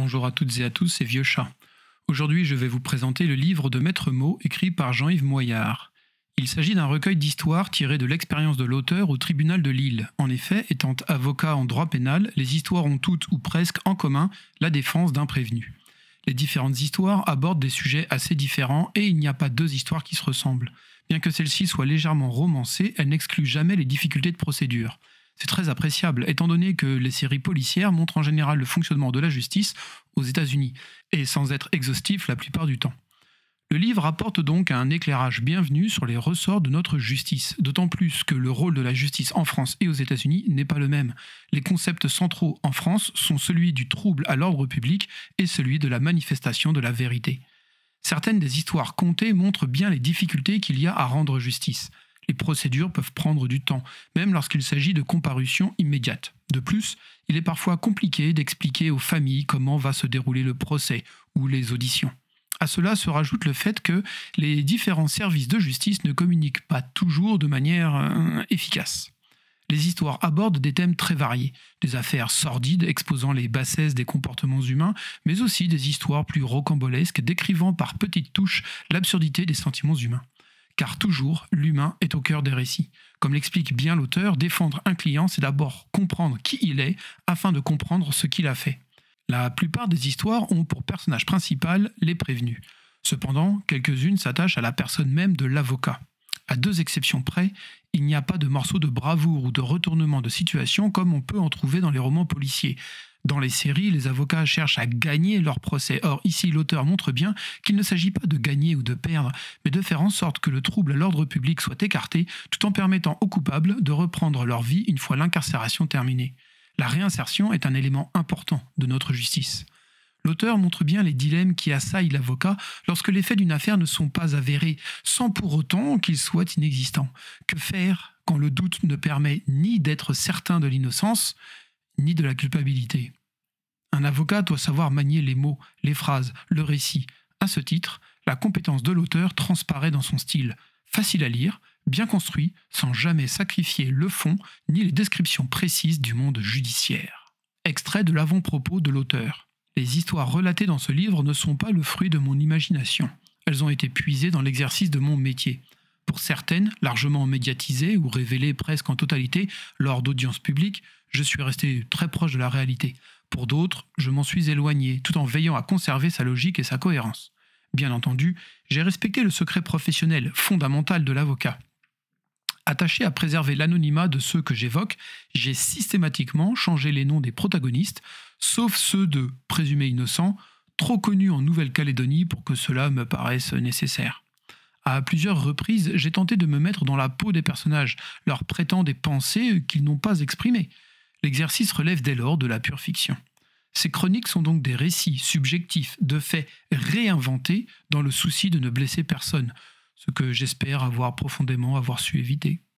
Bonjour à toutes et à tous, c'est Vieux Chat. Aujourd'hui, je vais vous présenter le livre de Maître Mot écrit par Jean-Yves Moyard. Il s'agit d'un recueil d'histoires tiré de l'expérience de l'auteur au tribunal de Lille. En effet, étant avocat en droit pénal, les histoires ont toutes ou presque en commun la défense d'un prévenu. Les différentes histoires abordent des sujets assez différents et il n'y a pas deux histoires qui se ressemblent. Bien que celle-ci soit légèrement romancée, elle n'exclut jamais les difficultés de procédure. C'est très appréciable, étant donné que les séries policières montrent en général le fonctionnement de la justice aux États-Unis, et sans être exhaustif la plupart du temps. Le livre apporte donc un éclairage bienvenu sur les ressorts de notre justice, d'autant plus que le rôle de la justice en France et aux États-Unis n'est pas le même. Les concepts centraux en France sont celui du trouble à l'ordre public et celui de la manifestation de la vérité. Certaines des histoires contées montrent bien les difficultés qu'il y a à rendre justice. Les procédures peuvent prendre du temps, même lorsqu'il s'agit de comparution immédiate. De plus, il est parfois compliqué d'expliquer aux familles comment va se dérouler le procès ou les auditions. À cela se rajoute le fait que les différents services de justice ne communiquent pas toujours de manière efficace. Les histoires abordent des thèmes très variés, des affaires sordides exposant les bassesses des comportements humains, mais aussi des histoires plus rocambolesques décrivant par petites touches l'absurdité des sentiments humains. Car toujours, l'humain est au cœur des récits. Comme l'explique bien l'auteur, défendre un client, c'est d'abord comprendre qui il est, afin de comprendre ce qu'il a fait. La plupart des histoires ont pour personnage principal les prévenus. Cependant, quelques-unes s'attachent à la personne même de l'avocat. À deux exceptions près, il n'y a pas de morceau de bravoure ou de retournement de situation comme on peut en trouver dans les romans policiers. Dans les séries, les avocats cherchent à gagner leur procès. Or, ici, l'auteur montre bien qu'il ne s'agit pas de gagner ou de perdre, mais de faire en sorte que le trouble à l'ordre public soit écarté, tout en permettant aux coupables de reprendre leur vie une fois l'incarcération terminée. La réinsertion est un élément important de notre justice. L'auteur montre bien les dilemmes qui assaillent l'avocat lorsque les faits d'une affaire ne sont pas avérés, sans pour autant qu'ils soient inexistants. Que faire quand le doute ne permet ni d'être certain de l'innocence, ni de la culpabilité? Un avocat doit savoir manier les mots, les phrases, le récit. À ce titre, la compétence de l'auteur transparaît dans son style. Facile à lire, bien construit, sans jamais sacrifier le fond ni les descriptions précises du monde judiciaire. Extrait de l'avant-propos de l'auteur. Les histoires relatées dans ce livre ne sont pas le fruit de mon imagination. Elles ont été puisées dans l'exercice de mon métier. Pour certaines, largement médiatisées ou révélées presque en totalité lors d'audiences publiques, je suis resté très proche de la réalité. Pour d'autres, je m'en suis éloigné, tout en veillant à conserver sa logique et sa cohérence. Bien entendu, j'ai respecté le secret professionnel fondamental de l'avocat. Attaché à préserver l'anonymat de ceux que j'évoque, j'ai systématiquement changé les noms des protagonistes, sauf ceux de présumés innocents, trop connus en Nouvelle-Calédonie pour que cela me paraisse nécessaire. À plusieurs reprises, j'ai tenté de me mettre dans la peau des personnages, leur prêtant des pensées qu'ils n'ont pas exprimées. L'exercice relève dès lors de la pure fiction. Ces chroniques sont donc des récits subjectifs de faits réinventés dans le souci de ne blesser personne, ce que j'espère avoir profondément su éviter.